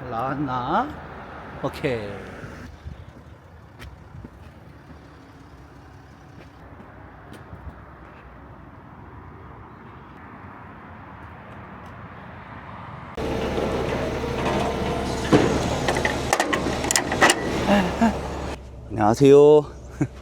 잘 나왔나? 오케이. 안녕하세요.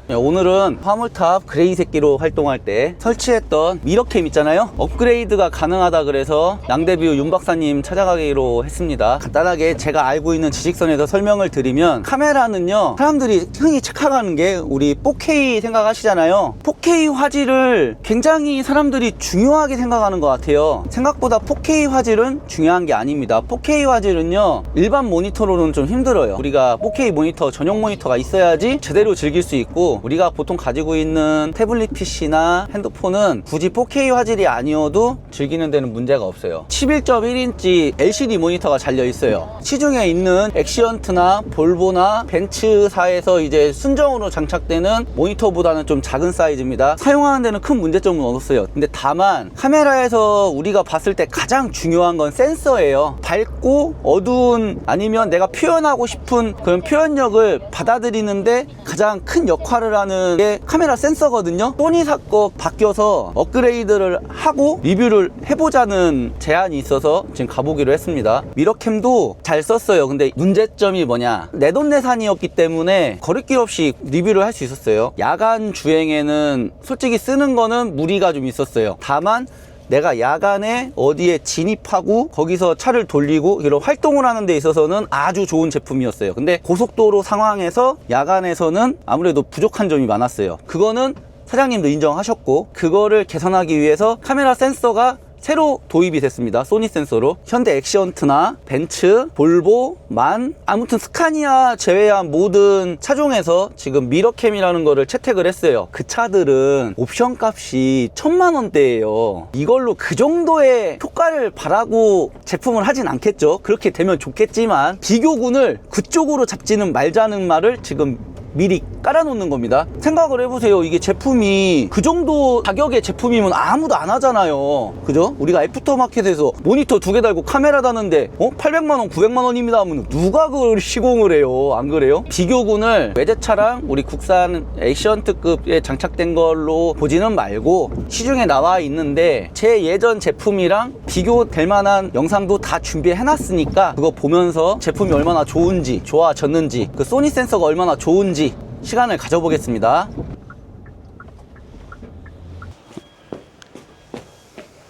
오늘은 화물탑 그레이 새끼로 활동할 때 설치했던 미러캠 있잖아요. 업그레이드가 가능하다 그래서 낭대뷰 윤 박사님 찾아가기로 했습니다. 간단하게 제가 알고 있는 지식선에서 설명을 드리면, 카메라는요, 사람들이 흔히 착각하는 게 우리 4K 생각하시잖아요. 4K 화질을 굉장히 사람들이 중요하게 생각하는 것 같아요. 생각보다 4K 화질은 중요한 게 아닙니다. 4K 화질은요, 일반 모니터로는 좀 힘들어요. 우리가 4K 모니터, 전용 모니터가 있어야지 제대로 즐길 수 있고, 우리가 보통 가지고 있는 태블릿 PC나 핸드폰은 굳이 4K 화질이 아니어도 즐기는 데는 문제가 없어요. 11.1인치 LCD 모니터가 잘려 있어요. 시중에 있는 엑시언트나 볼보나 벤츠사에서 이제 순정으로 장착되는 모니터보다는 좀 작은 사이즈입니다. 사용하는 데는 큰 문제점은 없었어요. 근데 다만 카메라에서 우리가 봤을 때 가장 중요한 건 센서예요. 밝고 어두운, 아니면 내가 표현하고 싶은 그런 표현력을 받아들이는데 가장 큰 역할을 하는 게 카메라 센서거든요. 소니사 거 바뀌어서 업그레이드를 하고 리뷰를 해보자는 제안이 있어서 지금 가보기로 했습니다. 미러캠도 잘 썼어요. 근데 문제점이 뭐냐, 내돈내산이었기 때문에 거리낌 없이 리뷰를 할 수 있었어요. 야간 주행에는 솔직히 쓰는 거는 무리가 좀 있었어요. 다만 내가 야간에 어디에 진입하고 거기서 차를 돌리고 이런 활동을 하는 데 있어서는 아주 좋은 제품이었어요. 근데 고속도로 상황에서 야간에서는 아무래도 부족한 점이 많았어요. 그거는 사장님도 인정하셨고, 그거를 개선하기 위해서 카메라 센서가 새로 도입이 됐습니다. 소니 센서로. 현대 엑시언트나 벤츠, 볼보, 만, 아무튼 스카니아 제외한 모든 차종에서 지금 미러캠이라는 거를 채택을 했어요. 그 차들은 옵션 값이 1000만원대예요 이걸로 그 정도의 효과를 바라고 제품을 하진 않겠죠. 그렇게 되면 좋겠지만 비교군을 그쪽으로 잡지는 말자는 말을 지금 미리 깔아놓는 겁니다. 생각을 해보세요. 이게 제품이 그 정도 가격의 제품이면 아무도 안 하잖아요. 그죠? 우리가 애프터마켓에서 모니터 2개 달고 카메라 다는데 800만원 900만원입니다 하면 누가 그걸 시공을 해요? 안 그래요? 비교군을 외제차랑 우리 국산 엑시언트급에 장착된 걸로 보지는 말고, 시중에 나와 있는데 제 예전 제품이랑 비교될 만한 영상도 다 준비해 놨으니까 그거 보면서 제품이 얼마나 좋은지, 좋아졌는지, 그 소니 센서가 얼마나 좋은지 시간을 가져보겠습니다.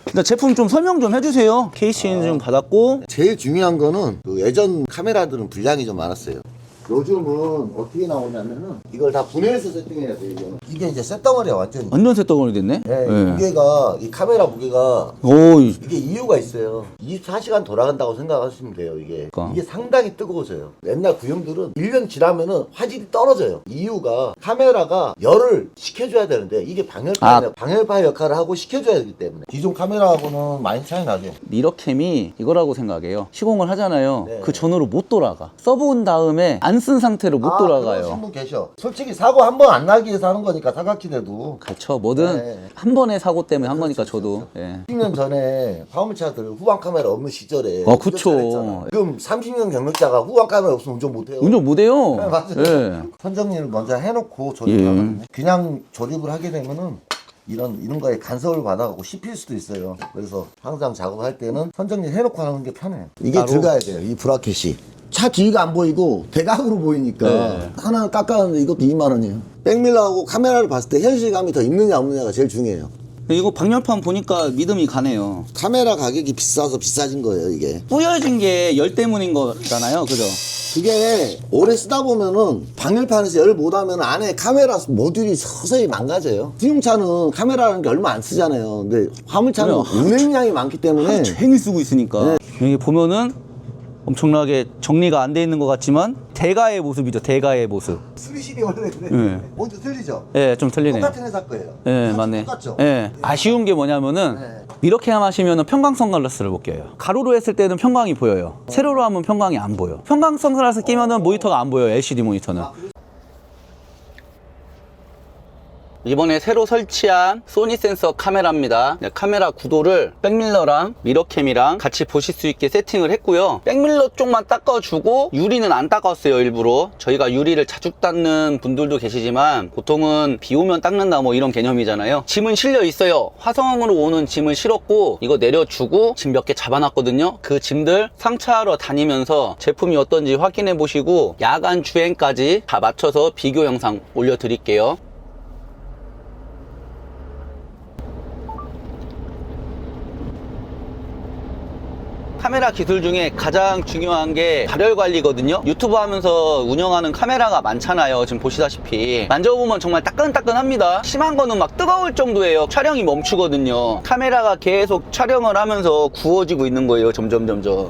일단 제품 좀 설명 좀 해주세요. 케이스는 좀 받았고. 제일 중요한 거는 그 예전 카메라들은 분량이 좀 많았어요. 요즘은 어떻게 나오냐면은 이걸 다 분해해서 세팅해야 돼요. 이거는. 이게 이제 쇳덩어리야 완전히. 완전 쇳덩어리 됐네. 네, 네. 무게가, 이 카메라 무게가, 오, 이게 이유가 있어요. 24시간 돌아간다고 생각하시면 돼요. 이게 상당히 뜨거워져요. 옛날 구형들은 1년 지나면은 화질이 떨어져요. 이유가 카메라가 열을 식혀줘야 되는데 이게 방열파 역할을 하고 식혀줘야 되기 때문에. 기존 카메라하고는 많이 차이 나죠. 미러캠이 이거라고 생각해요. 시공을 하잖아요. 네. 그 전후로 못 돌아가. 써본 다음에 안 쓴 상태로 못 돌아가요. 그러신 분 계셔. 솔직히 사고 한 번 안 나기 위해서 하는 거니까, 사각지대도. 그렇죠. 뭐든 네. 한 번의 사고 때문에 한 거니까 저도. 예. 10년 전에 화물차들 후방 카메라 없는 시절에 그쵸. 운전했잖아. 지금 30년 경력자가 후방 카메라 없으면 운전 못해요. 운전 못해요. 네, 맞아요. 예. 선정리를 먼저 해놓고 조립을 하거든요. 그냥 조립을 하게 되면은 이런 거에 간섭을 받아가고 씹힐 수도 있어요. 그래서 항상 작업할 때는 선정리 해놓고 하는 게 편해요. 이게 따로? 들어가야 돼요. 이 브라켓이. 차 뒤가 안 보이고 대각으로 보이니까 네. 하나 깎았는데 이것도 2만 원이에요. 백밀러하고 카메라를 봤을 때 현실감이 더 있느냐 없느냐가 제일 중요해요. 이거 방열판 보니까 믿음이 가네요. 카메라 가격이 비싸서 비싸진 거예요, 이게. 뿌여진 게 열 때문인 거잖아요. 그죠? 그게 오래 쓰다 보면은 방열판에서 열 못하면 안에 카메라 모듈이 서서히 망가져요. 승용차는 카메라라는 게 얼마 안 쓰잖아요. 근데 화물차는 운행량이 많기 때문에 종일 쓰고 있으니까. 여기 보면은 엄청나게 정리가 안 돼 있는 것 같지만 대가의 모습이죠. 대가의 모습. 수리실이 원래 그래. 네. 먼저 틀리죠? 예, 좀 틀리네요. 똑같은 회사 거예요. 예, 맞네. 똑같죠? 예. 아쉬운 게 뭐냐면은 네. 이렇게 하시면은 평광 선글라스를 못 껴요. 가로로 했을 때는 평광이 보여요. 세로로 하면 평광이 안 보여. 평광 선글라스 끼면은 모니터가 안 보여요. LCD 모니터는. 이번에 새로 설치한 소니 센서 카메라입니다. 카메라 구도를 백밀러랑 미러캠이랑 같이 보실 수 있게 세팅을 했고요. 백밀러 쪽만 닦아주고 유리는 안 닦았어요. 일부러. 저희가 유리를 자주 닦는 분들도 계시지만 보통은 비 오면 닦는다 뭐 이런 개념이잖아요. 짐은 실려 있어요. 화성으로 오는 짐을 실었고 이거 내려주고 짐 몇 개 잡아놨거든요. 그 짐들 상차하러 다니면서 제품이 어떤지 확인해 보시고 야간 주행까지 다 맞춰서 비교 영상 올려드릴게요. 카메라 기술 중에 가장 중요한 게 발열 관리거든요. 유튜브 하면서 운영하는 카메라가 많잖아요. 지금 보시다시피 만져보면 정말 따끈따끈합니다. 심한 거는 막 뜨거울 정도예요. 촬영이 멈추거든요. 카메라가 계속 촬영을 하면서 구워지고 있는 거예요. 점점.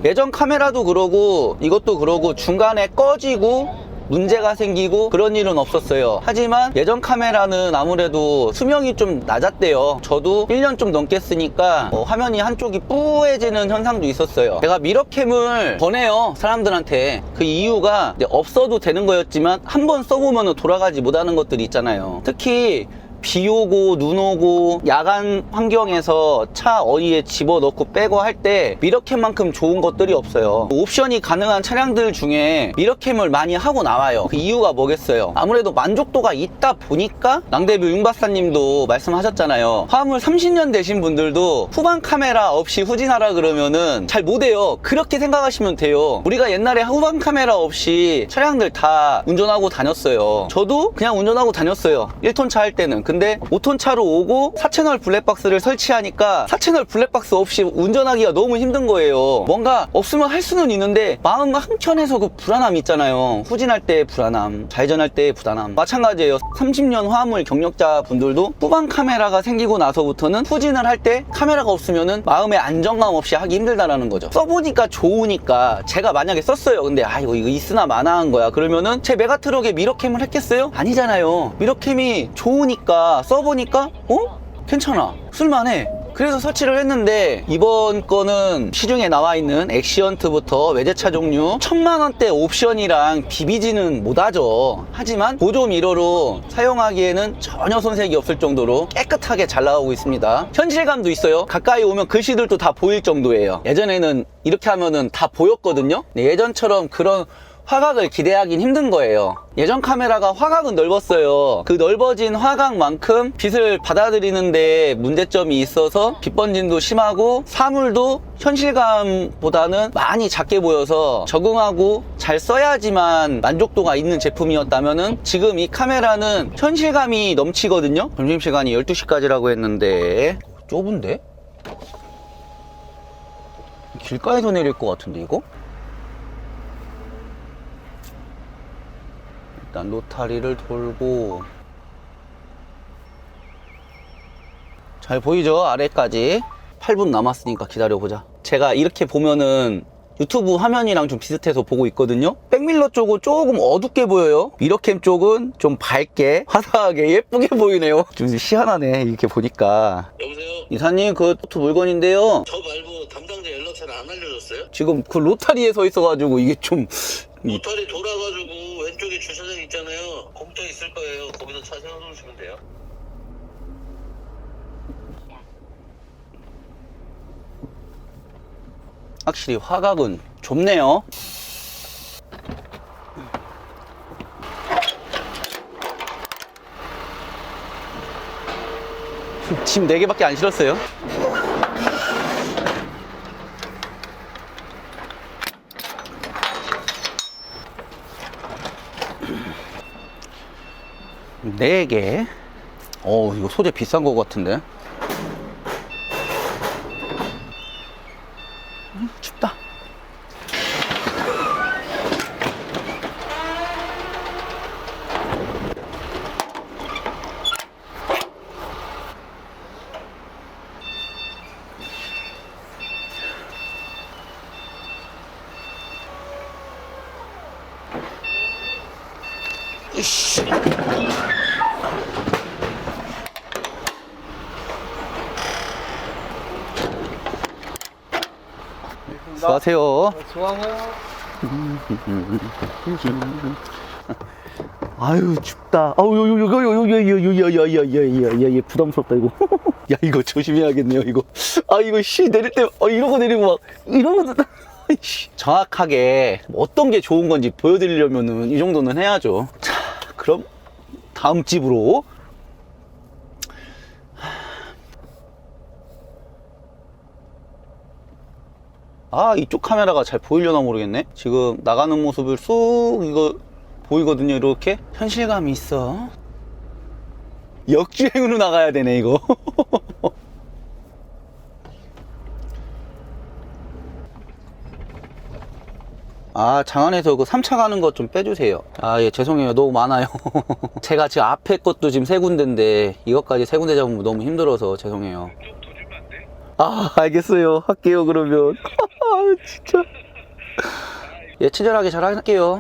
예전 카메라도 그러고 이것도 그러고 중간에 꺼지고 문제가 생기고 그런 일은 없었어요. 하지만 예전 카메라는 아무래도 수명이 좀 낮았대요. 저도 1년 좀 넘게 쓰니까 화면이 한쪽이 뿌해지는 현상도 있었어요. 제가 미러캠을 권해요, 사람들한테. 그 이유가 이제 없어도 되는 거였지만 한번 써보면 돌아가지 못하는 것들이 있잖아요. 특히 비 오고 눈 오고 야간 환경에서 차 어디에 집어넣고 빼고 할 때 미러캠만큼 좋은 것들이 없어요. 옵션이 가능한 차량들 중에 미러캠을 많이 하고 나와요. 그 이유가 뭐겠어요? 아무래도 만족도가 있다 보니까 낭대뷰 윤 박사님도 말씀하셨잖아요. 화물 30년 되신 분들도 후방 카메라 없이 후진하라 그러면은 잘 못해요. 그렇게 생각하시면 돼요. 우리가 옛날에 후방 카메라 없이 차량들 다 운전하고 다녔어요. 저도 그냥 운전하고 다녔어요. 1톤 차 할 때는. 근데 5톤 차로 오고 4채널 블랙박스를 설치하니까 4채널 블랙박스 없이 운전하기가 너무 힘든 거예요. 뭔가 없으면 할 수는 있는데 마음 한켠에서 그 불안함 있잖아요. 후진할 때의 불안함, 좌회전할 때의 불안함. 마찬가지예요. 30년 화물 경력자 분들도 후방 카메라가 생기고 나서부터는 후진을 할 때 카메라가 없으면은 마음의 안정감 없이 하기 힘들다라는 거죠. 써보니까 좋으니까 제가 만약에 썼어요. 근데 이거 있으나 마나한 거야. 그러면은 제 메가트럭에 미러캠을 했겠어요? 아니잖아요. 미러캠이 좋으니까 써보니까 괜찮아, 쓸만해. 그래서 설치를 했는데 이번 거는 시중에 나와 있는 엑시언트부터 외제차 종류 1000만원대 옵션이랑 비비지는 못하죠. 하지만 보조 미러로 사용하기에는 전혀 손색이 없을 정도로 깨끗하게 잘 나오고 있습니다. 현실감도 있어요. 가까이 오면 글씨들도 다 보일 정도예요. 예전에는 이렇게 하면은 다 보였거든요. 예전처럼 그런 화각을 기대하긴 힘든 거예요. 예전 카메라가 화각은 넓었어요. 그 넓어진 화각만큼 빛을 받아들이는데 문제점이 있어서 빛 번짐도 심하고 사물도 현실감보다는 많이 작게 보여서 적응하고 잘 써야지만 만족도가 있는 제품이었다면은 지금 이 카메라는 현실감이 넘치거든요. 점심시간이 12시까지라고 했는데 좁은데? 길가에서 내릴 것 같은데 이거? 일단 로타리를 돌고 잘 보이죠? 아래까지 8분 남았으니까 기다려보자. 제가 이렇게 보면은 유튜브 화면이랑 좀 비슷해서 보고 있거든요. 백밀러 쪽은 조금 어둡게 보여요. 미러캠 쪽은 좀 밝게 화사하게 예쁘게 보이네요. 좀 희한하네 이렇게 보니까. 여보세요? 이사님 그 포트 물건인데요, 저 말고 담당자 연락처를 안 알려줬어요? 지금 그 로타리에 서 있어가지고 이게 좀 로타리 돌아가지고 왼쪽에 주차장 있잖아요. 컴퓨터 있을 거예요. 거기서 차 세워놓으시면 돼요. 확실히 화각은 좁네요. 짐 4개밖에 안 실었어요. 네 개. 이거 소재 비싼 거 같은데. 춥다. 이씨. 수고하세요. 수고하세요. 아유 춥다. 아우 이거 부담스럽다 이거. 야 이거 조심해야겠네요 이거. 아 이거 씨 내릴 때 이러고 내리고 막 이러고 정확하게 어떤 게 좋은 건지 보여드리려면은 이 정도는 해야죠. 자 그럼 다음 집으로. 아 이쪽 카메라가 잘 보이려나 모르겠네. 지금 나가는 모습을 쑥 이거 보이거든요. 이렇게 현실감이 있어. 역주행으로 나가야 되네 이거. 아 장안에서 그 3차 가는 것 좀 빼주세요. 아 예 죄송해요 너무 많아요. 제가 지금 앞에 것도 지금 3군데인데 이것까지 3군데 잡으면 너무 힘들어서 죄송해요. 아 알겠어요 할게요 그러면. 아 진짜. 예 친절하게 잘 할게요.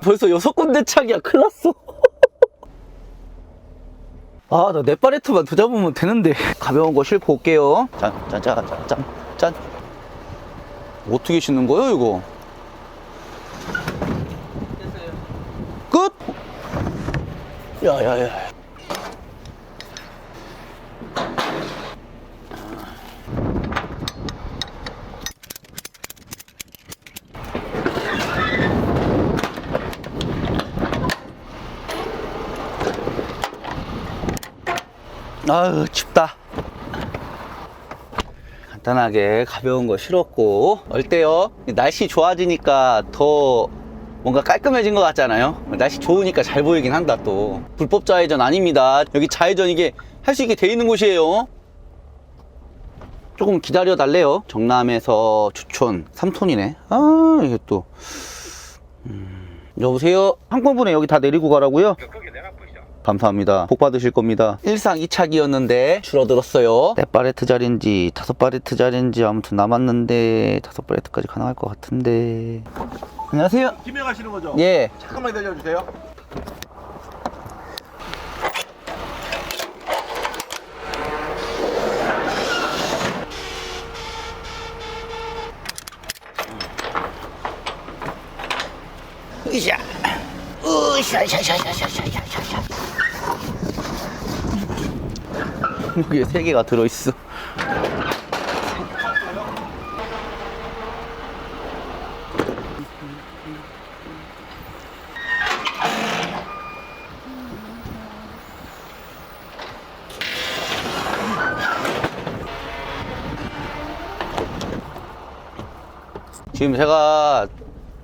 벌써 6군데 차기야. 큰일 났어. 아 나 넷바레트만 더 잡으면 되는데. 가벼운 거 싣고 올게요. 짠. 어떻게 싣는 거예요 이거? 끝? 야야야. 아유 춥다. 간단하게 가벼운 거 실었고. 어때요? 날씨 좋아지니까 더 뭔가 깔끔해진 것 같잖아요. 날씨 좋으니까 잘 보이긴 한다. 또 불법 좌회전 아닙니다. 여기 좌회전 이게 할 수 있게 돼 있는 곳이에요. 조금 기다려 달래요. 정남에서 주촌 3톤이네 아 이게 또 여보세요? 한꺼번에 여기 다 내리고 가라고요? 감사합니다. 복 받으실 겁니다. 일상 2차기였는데 줄어들었어요. 4바레트 자리인지 5바레트 자리인지 아무튼 남았는데 5바레트까지 가능할 것 같은데. 안녕하세요. 김해 가시는 거죠? 예. 잠깐만 기다려주세요. 으쌰. 으쌰. 여기에 3개가 들어있어. 지금 제가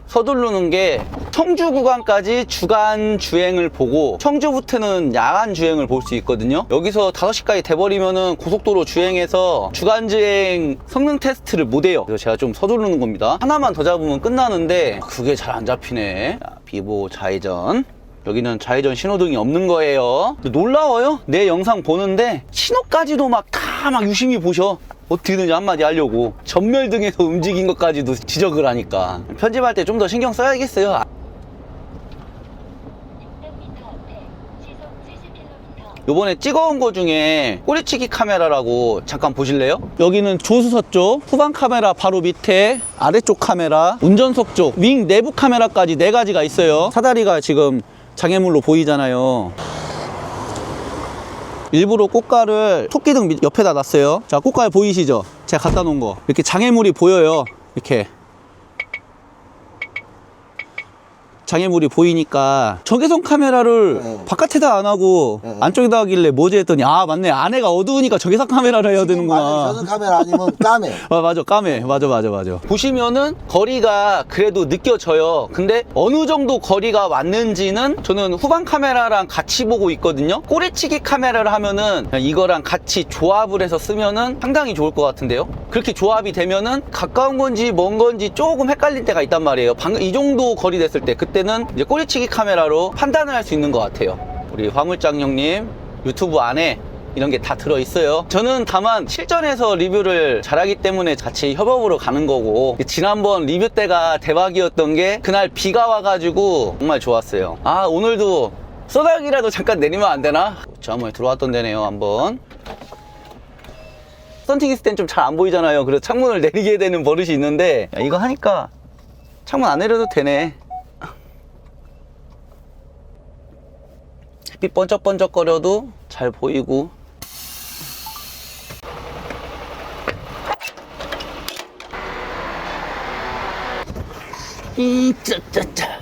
서두르는 게 청주 구간까지 주간 주행을 보고 청주부터는 야간 주행을 볼 수 있거든요. 여기서 5시까지 돼버리면은 고속도로 주행해서 주간 주행 성능 테스트를 못 해요. 그래서 제가 좀 서두르는 겁니다. 하나만 더 잡으면 끝나는데 그게 잘 안 잡히네. 자, 비보 좌회전. 여기는 좌회전 신호등이 없는 거예요. 놀라워요. 내 영상 보는데 신호까지도 다 유심히 보셔. 어떻게든지 한마디 하려고. 전멸등에서 움직인 것까지도 지적을 하니까 편집할 때 좀 더 신경 써야겠어요. 요번에 찍어온 거 중에 꼬리치기 카메라라고 잠깐 보실래요? 여기는 조수석 쪽, 후방 카메라 바로 밑에 아래쪽 카메라, 운전석 쪽, 윙 내부 카메라까지 4가지가 있어요. 사다리가 지금 장애물로 보이잖아요. 일부러 꽃가를 토끼등 옆에다 놨어요. 자, 꽃가 보이시죠? 제가 갖다 놓은 거. 이렇게 장애물이 보여요. 이렇게 장애물이 보이니까 적외선 카메라를 바깥에다 안 하고 안쪽에다 하길래 뭐지 했더니 아 맞네, 안에가 어두우니까 적외선 카메라를 해야 되는구나. 저는 카메라 아니면 까메. 아 맞아, 까메. 맞아. 보시면은 거리가 그래도 느껴져요. 근데 어느 정도 거리가 왔는지는 저는 후방 카메라랑 같이 보고 있거든요. 꼬리치기 카메라를 하면은 이거랑 같이 조합을 해서 쓰면은 상당히 좋을 것 같은데요. 그렇게 조합이 되면은 가까운 건지 먼 건지 조금 헷갈릴 때가 있단 말이에요. 방금 이 정도 거리 됐을 때 그때는 이제 꼬리치기 카메라로 판단을 할 수 있는 것 같아요. 우리 화물장 형님 유튜브 안에 이런 게 다 들어있어요. 저는 다만 실전에서 리뷰를 잘하기 때문에 같이 협업으로 가는 거고, 지난번 리뷰 때가 대박이었던 게 그날 비가 와가지고 정말 좋았어요. 아 오늘도 소나기라도 잠깐 내리면 안 되나? 저 한번 들어왔던 데네요. 한번 썬팅 있을 땐 좀 잘 안 보이잖아요. 그래서 창문을 내리게 되는 버릇이 있는데 야, 이거 하니까 창문 안 내려도 되네. 빛 번쩍번쩍거려도 잘 보이고. 짜짜짜.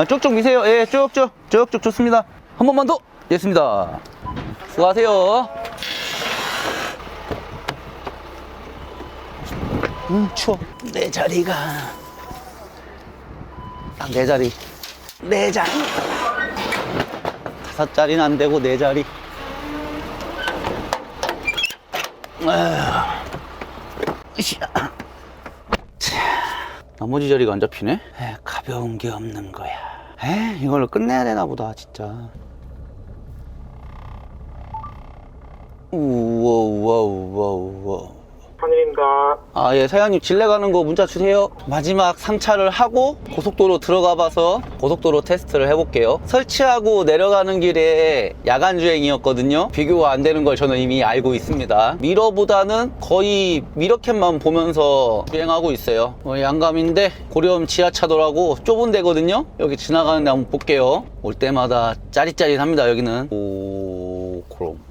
쭉쭉 미세요. 예, 쭉쭉 좋습니다. 한 번만 더. 됐습니다. 수고하세요. 추워. 내 자리가 딱 내 자리. 내 자리. 5자리는 안 되고 내 자리. 나머지 자리가 안 잡히네. 가벼운 게 없는 거야. 이걸로 끝내야 되나 보다 진짜. 우와. 하늘입니다. 아, 예, 사장님 질레 가는 거 문자 주세요. 마지막 상차를 하고 고속도로 들어가 봐서 고속도로 테스트를 해볼게요. 설치하고 내려가는 길에 야간 주행이었거든요. 비교가 안 되는 걸 저는 이미 알고 있습니다. 미러보다는 거의 미러캠만 보면서 주행하고 있어요. 양감인데 고려음 지하차도라고 좁은 데거든요. 여기 지나가는데 한번 볼게요. 올 때마다 짜릿짜릿합니다. 여기는. 오, 그럼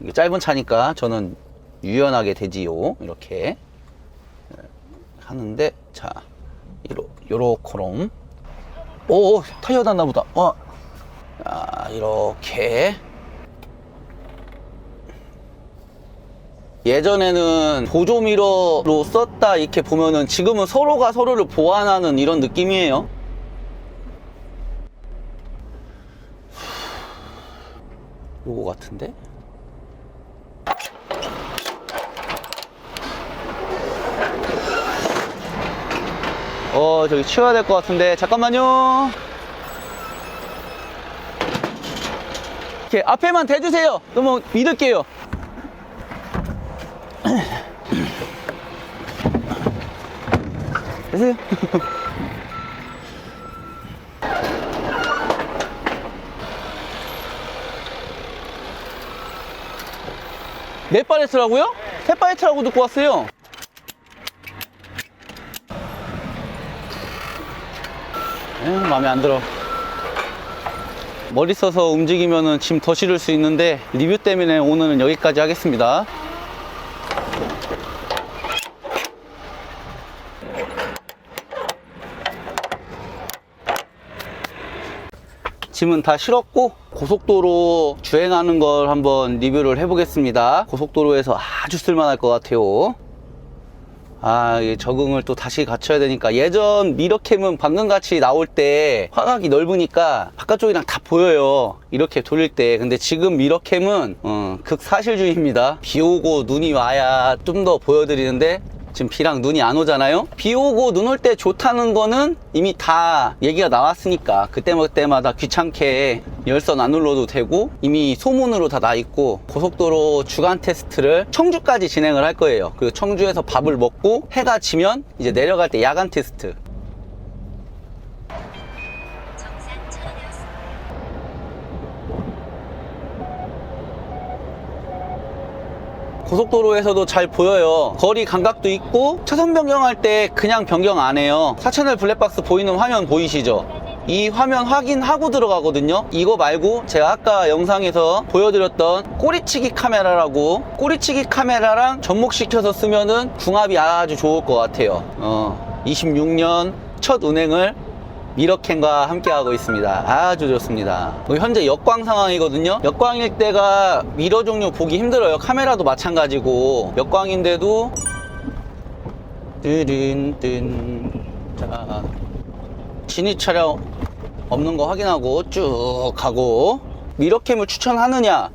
이게 짧은 차니까 저는 유연하게 되지요. 이렇게 하는데, 자, 요렇게롬. 오, 타이어 닿나 보다. 자, 이렇게. 예전에는 보조미러로 썼다 이렇게 보면은 지금은 서로가 서로를 보완하는 이런 느낌이에요. 요거 같은데? 저기 치워야 될 것 같은데 잠깐만요. 이렇게 앞에만 대주세요. 그러면 믿을게요. 되세요. 네 팔레트라고요? 세 팔레트라고 듣고 왔어요. 마음에 안 들어. 머리 써서 움직이면은 짐 더 실을 수 있는데 리뷰 때문에 오늘은 여기까지 하겠습니다. 짐은 다 실었고 고속도로 주행하는 걸 한번 리뷰를 해보겠습니다. 고속도로에서 아주 쓸만할 것 같아요. 이게 적응을 또 다시 갖춰야 되니까. 예전 미러캠은 방금 같이 나올 때 화각이 넓으니까 바깥쪽이랑 다 보여요, 이렇게 돌릴 때. 근데 지금 미러캠은 극사실주의입니다. 비 오고 눈이 와야 좀 더 보여드리는데 지금 비랑 눈이 안 오잖아요. 비 오고 눈 올 때 좋다는 거는 이미 다 얘기가 나왔으니까 그때마다 귀찮게 열선 안 눌러도 되고 이미 소문으로 다 나 있고, 고속도로 주간 테스트를 청주까지 진행을 할 거예요. 그리고 청주에서 밥을 먹고 해가 지면 이제 내려갈 때 야간 테스트. 고속도로에서도 잘 보여요. 거리 감각도 있고, 차선 변경할 때 그냥 변경 안 해요. 4채널 블랙박스 보이는 화면 보이시죠? 이 화면 확인하고 들어가거든요. 이거 말고 제가 아까 영상에서 보여드렸던 꼬리치기 카메라라고, 꼬리치기 카메라랑 접목시켜서 쓰면은 궁합이 아주 좋을 것 같아요. 26년 첫 운행을 미러캠과 함께 하고 있습니다. 아주 좋습니다. 현재 역광 상황이거든요. 역광일 때가 미러 종류 보기 힘들어요. 카메라도 마찬가지고. 역광인데도 자, 진입 차량 없는 거 확인하고 쭉 가고. 미러캠을 추천하느냐?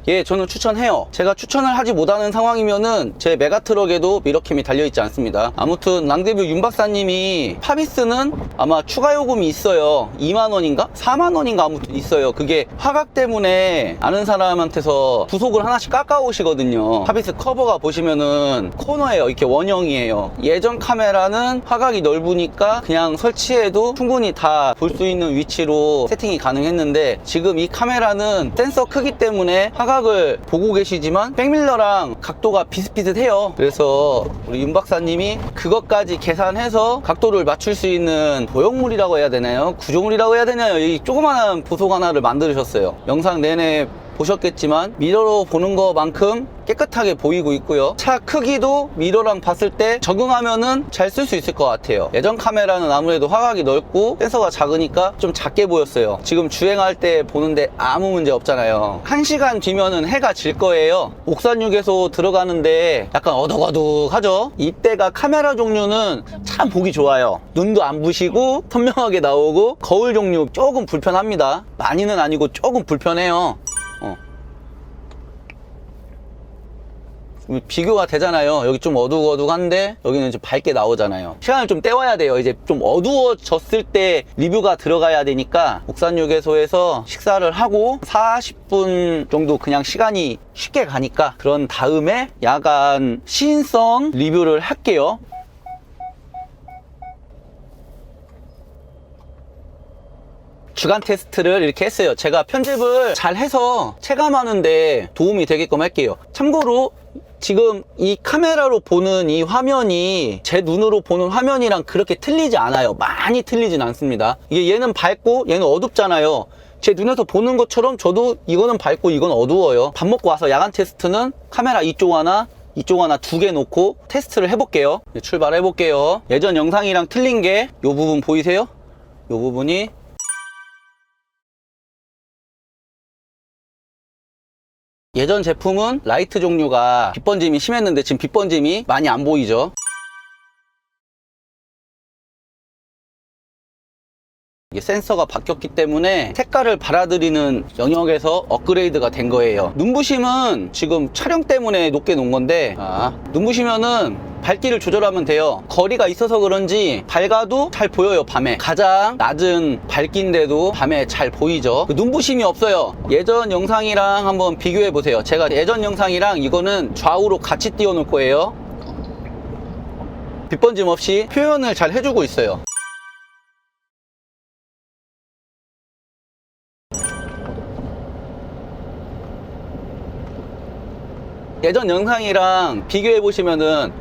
예, 저는 추천해요. 제가 추천을 하지 못하는 상황이면은 제 메가트럭에도 미러캠이 달려있지 않습니다. 아무튼 랑데뷰 윤 박사님이 파비스는 아마 추가 요금이 있어요. 2만원인가? 4만원인가 아무튼 있어요. 그게 화각 때문에 아는 사람한테서 부속을 하나씩 깎아오시거든요. 파비스 커버가 보시면은 코너에요. 이렇게 원형이에요. 예전 카메라는 화각이 넓으니까 그냥 설치해도 충분히 다 볼 수 있는 위치로 세팅이 가능했는데, 지금 이 카메라는 센서 크기 때문에 화각 화각을 보고 계시지만 백밀러랑 각도가 비슷비슷해요. 그래서 우리 윤 박사님이 그것까지 계산해서 각도를 맞출 수 있는 도형물이라고 해야 되나요? 구조물이라고 해야 되나요? 이 조그마한 보석 하나를 만드셨어요. 영상 내내 보셨겠지만 미러로 보는 것만큼 깨끗하게 보이고 있고요. 차 크기도 미러랑 봤을 때 적응하면은 잘 쓸 수 있을 것 같아요. 예전 카메라는 아무래도 화각이 넓고 센서가 작으니까 좀 작게 보였어요. 지금 주행할 때 보는데 아무 문제 없잖아요. 1시간 뒤면은 해가 질 거예요. 옥산 휴게소 들어가는데 약간 어둑어둑하죠? 이때가 카메라 종류는 참 보기 좋아요. 눈도 안 부시고 선명하게 나오고 거울 종류 조금 불편합니다. 많이는 아니고 조금 불편해요. 비교가 되잖아요. 여기 좀 어둑어둑한데 여기는 좀 밝게 나오잖아요. 시간을 좀 때워야 돼요. 이제 좀 어두워졌을 때 리뷰가 들어가야 되니까 옥산휴게소에서 식사를 하고 40분 정도 그냥 시간이 쉽게 가니까 그런 다음에 야간 시인성 리뷰를 할게요. 주간 테스트를 이렇게 했어요. 제가 편집을 잘 해서 체감하는데 도움이 되게끔 할게요. 참고로 지금 이 카메라로 보는 이 화면이 제 눈으로 보는 화면이랑 그렇게 틀리지 않아요. 많이 틀리진 않습니다. 이게 얘는 밝고 얘는 어둡잖아요. 제 눈에서 보는 것처럼 저도 이거는 밝고 이건 어두워요. 밥 먹고 와서 야간 테스트는 카메라 이쪽 하나 이쪽 하나 2개 놓고 테스트를 해볼게요. 출발해 볼게요. 예전 영상이랑 틀린 게 이 부분 보이세요? 이 부분이 예전 제품은 라이트 종류가 빛번짐이 심했는데 지금 빛번짐이 많이 안 보이죠. 이게 센서가 바뀌었기 때문에 색깔을 받아들이는 영역에서 업그레이드가 된 거예요. 눈부심은 지금 촬영 때문에 높게 놓은 건데 눈부시면은 밝기를 조절하면 돼요. 거리가 있어서 그런지 밝아도 잘 보여요. 밤에 가장 낮은 밝기인데도 밤에 잘 보이죠. 눈부심이 없어요. 예전 영상이랑 한번 비교해 보세요. 제가 예전 영상이랑 이거는 좌우로 같이 띄워 놓을 거예요. 빛번짐 없이 표현을 잘 해주고 있어요. 예전 영상이랑 비교해 보시면은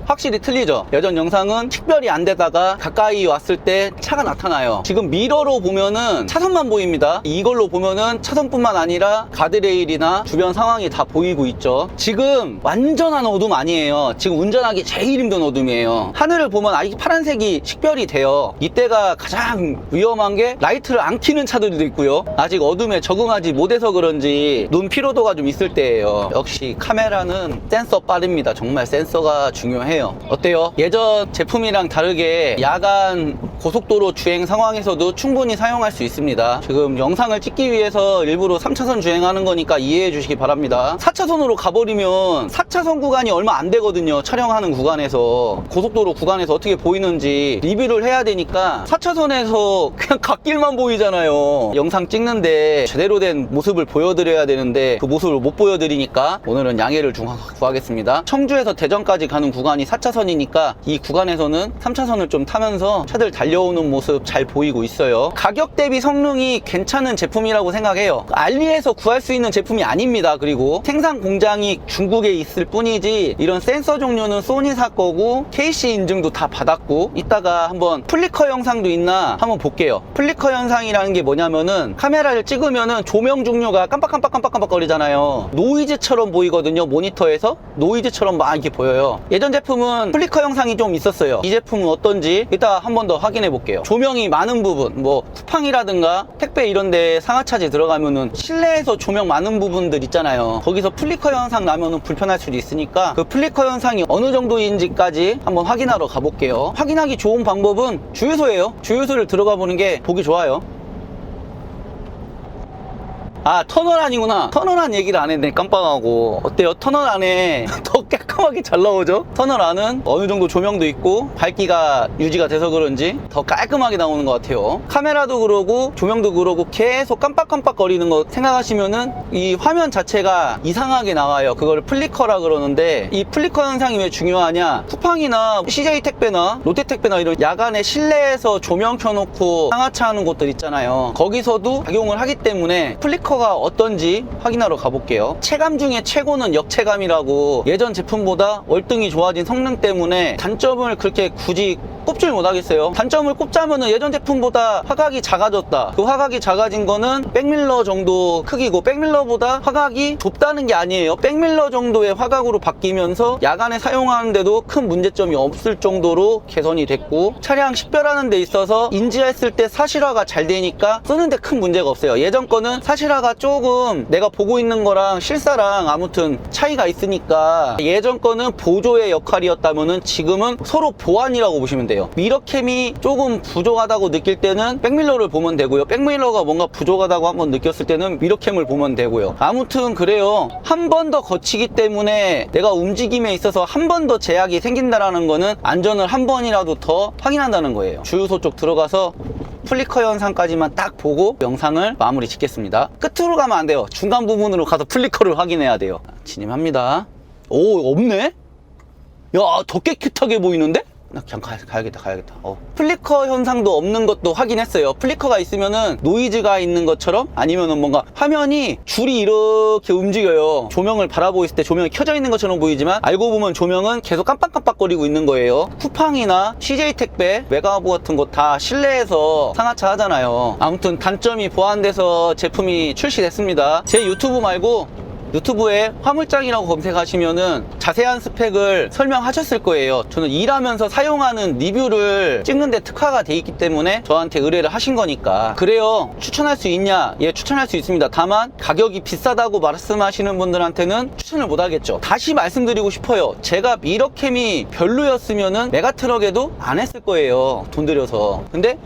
확실히 틀리죠. 예전 영상은 식별이 안 되다가 가까이 왔을 때 차가 나타나요. 지금 미러로 보면은 차선만 보입니다. 이걸로 보면은 차선뿐만 아니라 가드레일이나 주변 상황이 다 보이고 있죠. 지금 완전한 어둠 아니에요. 지금 운전하기 제일 힘든 어둠이에요. 하늘을 보면 아직 파란색이 식별이 돼요. 이때가 가장 위험한 게 라이트를 안 켜는 차들도 있고요. 아직 어둠에 적응하지 못해서 그런지 눈 피로도가 좀 있을 때예요. 역시 카메라는 센서 빠릅니다. 정말 센서가 중요해요. 어때요? 예전 제품이랑 다르게 야간 고속도로 주행 상황에서도 충분히 사용할 수 있습니다. 지금 영상을 찍기 위해서 일부러 3차선 주행하는 거니까 이해해 주시기 바랍니다. 4차선으로 가버리면 4차선 구간이 얼마 안 되거든요. 촬영하는 구간에서 고속도로 구간에서 어떻게 보이는지 리뷰를 해야 되니까 4차선에서 그냥 갓길만 보이잖아요. 영상 찍는데 제대로 된 모습을 보여드려야 되는데 그 모습을 못 보여드리니까 오늘은 양해를 구하겠습니다. 청주에서 대전까지 가는 구간이 4차선이니까 이 구간에서는 3차선을 좀 타면서 차들 달려오는 모습 잘 보이고 있어요. 가격 대비 성능이 괜찮은 제품이라고 생각해요. 알리에서 구할 수 있는 제품이 아닙니다. 그리고 생산 공장이 중국에 있을 뿐이지 이런 센서 종류는 소니사 거고 KC 인증도 다 받았고 이따가 한번 플리커 영상도 있나 한번 볼게요. 플리커 영상이라는 게 뭐냐면은 카메라를 찍으면은 조명 종류가 깜빡깜빡 거리잖아요. 노이즈처럼 보이거든요. 모니터에서 노이즈처럼 막 이렇게 보여요. 예전 제품은 플리커 영상이 좀 있었어요. 이 제품은 어떤지 이따 한 번 더 확인해 볼게요. 조명이 많은 부분 뭐 쿠팡이라든가 택배 이런데 상하차지 들어가면은 실내에서 조명 많은 부분들 있잖아요. 거기서 플리커 영상 나면은 불편할 수도 있으니까 그 플리커 영상이 어느 정도인지까지 한번 확인하러 가볼게요. 확인하기 좋은 방법은 주유소예요. 주유소를 들어가 보는 게 보기 좋아요. 아, 터널 안이구나. 터널 안 얘기를 안 했네. 깜빡하고. 어때요? 터널 안에 더 깔끔하게 잘 나오죠? 터널 안은 어느 정도 조명도 있고 밝기가 유지가 돼서 그런지 더 깔끔하게 나오는 것 같아요. 카메라도 그러고 조명도 그러고 계속 깜빡깜빡 거리는 거 생각하시면은 이 화면 자체가 이상하게 나와요. 그걸 플리커라 그러는데 이 플리커 현상이 왜 중요하냐? 쿠팡이나 CJ 택배나 롯데 택배나 이런 야간에 실내에서 조명 켜놓고 상하차 하는 곳들 있잖아요. 거기서도 작용을 하기 때문에 플리커 플리커가 어떤지 확인하러 가볼게요. 체감 중에 최고는 역체감이라고, 예전 제품보다 월등히 좋아진 성능 때문에 단점을 그렇게 굳이 꼽질 못하겠어요. 단점을 꼽자면은 예전 제품보다 화각이 작아졌다. 그 화각이 작아진 거는 백밀러 정도 크기고, 백밀러보다 화각이 좁다는 게 아니에요. 백밀러 정도의 화각으로 바뀌면서 야간에 사용하는데도 큰 문제점이 없을 정도로 개선이 됐고, 차량 식별하는 데 있어서 인지했을 때 사실화가 잘 되니까 쓰는데 큰 문제가 없어요. 예전 거는 사실화가 조금 내가 보고 있는 거랑 실사랑 아무튼 차이가 있으니까, 예전 거는 보조의 역할이었다면은 지금은 서로 보완이라고 보시면 돼요. 미러캠이 조금 부족하다고 느낄 때는 백밀러를 보면 되고요. 백밀러가 뭔가 부족하다고 한번 느꼈을 때는 미러캠을 보면 되고요. 아무튼 그래요. 한 번 더 거치기 때문에 내가 움직임에 있어서 한 번 더 제약이 생긴다라는 거는 안전을 한 번이라도 더 확인한다는 거예요. 주유소 쪽 들어가서 플리커 현상까지만 딱 보고 영상을 마무리 짓겠습니다. 끝으로 가면 안 돼요. 중간 부분으로 가서 플리커를 확인해야 돼요. 진입합니다. 오, 없네? 야, 더 깨끗하게 보이는데? 나 그냥 가야겠다. 플리커 현상도 없는 것도 확인했어요. 플리커가 있으면은 노이즈가 있는 것처럼, 아니면은 뭔가 화면이 줄이 이렇게 움직여요. 조명을 바라보고 있을 때 조명이 켜져 있는 것처럼 보이지만 알고 보면 조명은 계속 깜빡깜빡거리고 있는 거예요. 쿠팡이나 CJ 택배, 메가허브 같은 거 다 실내에서 상하차 하잖아요. 아무튼 단점이 보완돼서 제품이 출시됐습니다. 제 유튜브 말고 유튜브에 화물장이라고 검색하시면은 자세한 스펙을 설명하셨을 거예요. 저는 일하면서 사용하는 리뷰를 찍는데 특화가 돼 있기 때문에 저한테 의뢰를 하신 거니까. 그래요. 추천할 수 있냐? 예, 추천할 수 있습니다. 다만 가격이 비싸다고 말씀하시는 분들한테는 추천을 못 하겠죠. 다시 말씀드리고 싶어요. 제가 미러캠이 별로였으면은 메가트럭에도 안 했을 거예요. 돈 들여서. 근데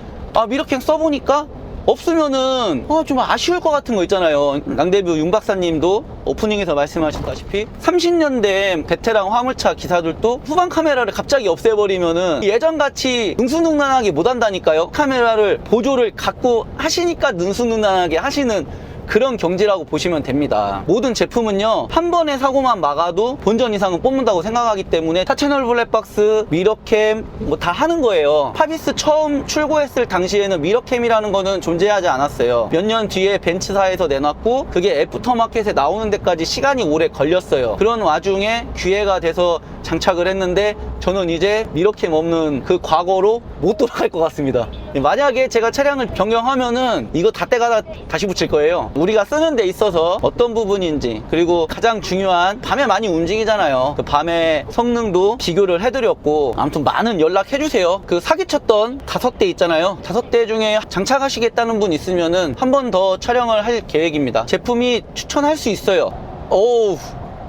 미러캠 써보니까 없으면은 좀 아쉬울 것 같은 거 있잖아요. 낭대뷰 윤 박사님도 오프닝에서 말씀하셨다시피 30년 된 베테랑 화물차 기사들도 후방 카메라를 갑자기 없애버리면은 예전같이 능수능란하게 못 한다니까요. 카메라를 보조를 갖고 하시니까 능수능란하게 하시는 그런 경지라고 보시면 됩니다. 모든 제품은요, 한 번의 사고만 막아도 본전 이상은 뽑는다고 생각하기 때문에 4채널 블랙박스, 미러캠 뭐 다 하는 거예요. 파비스 처음 출고했을 당시에는 미러캠이라는 거는 존재하지 않았어요. 몇 년 뒤에 벤츠사에서 내놨고, 그게 애프터마켓에 나오는 데까지 시간이 오래 걸렸어요. 그런 와중에 기회가 돼서 장착을 했는데, 저는 이제 미러캠 없는 그 과거로 못 돌아갈 것 같습니다. 만약에 제가 차량을 변경하면은 이거 다 떼가다 다시 붙일 거예요. 우리가 쓰는 데 있어서 어떤 부분인지, 그리고 가장 중요한 밤에 많이 움직이잖아요. 그 밤에 성능도 비교를 해드렸고, 아무튼 많은 연락해주세요. 그 사기쳤던 5대 있잖아요. 5대 중에 장착하시겠다는 분 있으면은 한 번 더 촬영을 할 계획입니다. 제품이 추천할 수 있어요. 오우,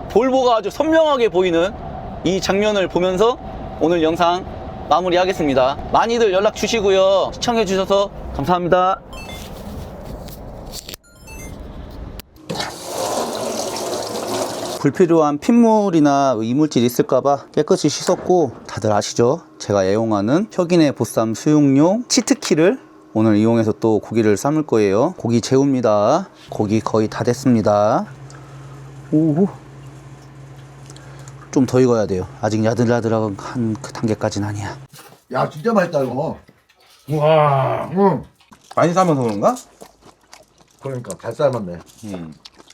볼보가 아주 선명하게 보이는 이 장면을 보면서 오늘 영상 마무리하겠습니다. 많이들 연락 주시고요. 시청해 주셔서 감사합니다. 불필요한 핏물이나 이물질이 있을까봐 깨끗이 씻었고, 다들 아시죠? 제가 애용하는 혁인의 보쌈 수육용 치트키를 오늘 이용해서 또 고기를 삶을 거예요. 고기 재웁니다. 고기 거의 다 됐습니다. 오호. 좀 더 익어야 돼요. 아직 야들야들한 그 단계까지는 아니야. 야, 진짜 맛있다 이거. 우와. 응. 많이 삶아서 그런가? 그러니까 잘 삶았네.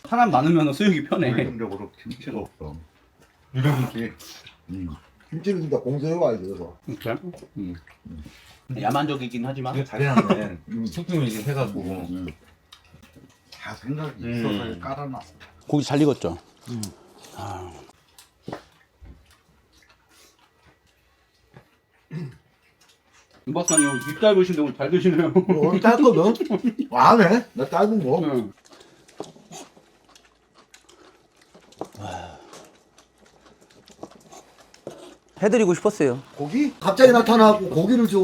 사람 많으면 수육이 편해. 기본적으로 김치가 없어. 이런 김치. 김치를 진짜 공세해 와야지 그래서. 그래? 야만적이긴 하지만. 이거 잘해놨네. 소금이긴 해가지고. 다 생각이 있어서 깔아놨어. 고기 잘 익었죠? 윤 박사님 입 짧으신데 오늘 잘 드시네요. 오늘 짧거든? 안 해? 나 짧은 거. 해드리고 싶었어요. 고기? 갑자기 나타나고 고기를 줘.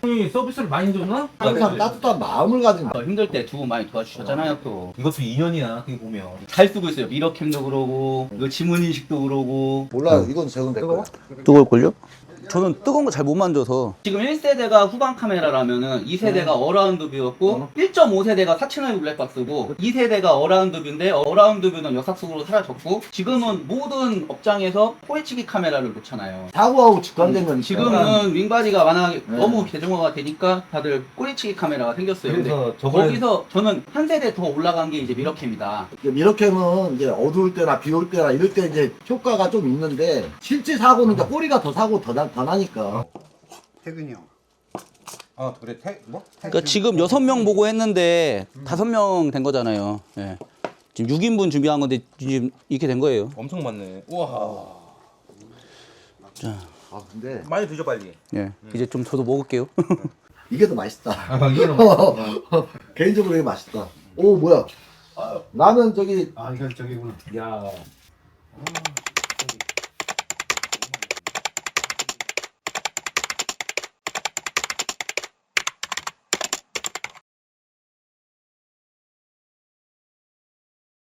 형이 서비스를 많이 줬나? 항상 따뜻한 마음을 가진. 힘들 때 두 분 많이 도와주셨잖아요. 또 이것도 인연이야, 그게 보면. 잘 쓰고 있어요. 미러캠도 그러고, 이거 지문인식도 그러고. 몰라, 이건 적은 내 거야. 뜨거울걸요? 저는 뜨거운 거 잘 못 만져서. 지금 1세대가 후방 카메라라면은 2세대가 어라운드 뷰였고 1.5세대가 4채널 블랙박스고 2세대가 어라운드 뷰인데 어라운드 뷰는 역학 속으로 사라졌고 지금은 모든 업장에서 포레치기 카메라를 놓잖아요. 사고하고 직관된 거니까. 지금은 윙바디가 워낙 너무 대중화가 되니까 다들 꼬리치기 카메라가 생겼어요. 근데 그래서 저번에 거기서 저는 한 세대 더 올라간 게 이제 미러캠이다. 미러캠은 이제 어두울 때나 비 올 때나 이럴 때 이제 효과가 좀 있는데 실제 사고는 이제 꼬리가 더 사고 더 나니까. 태근이 형. 아 그래 뭐? 그러니까 지금 6명 보고 했는데 5명 된 거잖아요. 예. 지금 6인분 준비한 건데 지금 이렇게 된 거예요. 엄청 많네. 우와. 자, 아 근데 많이 드셔 빨리. 예. 이제 좀 저도 먹을게요. 이게 더 맛있다. 아 이게 너무 개인적으로 이게 맛있다. 오 뭐야? 나는 저기 아 이건 저기구나. 야.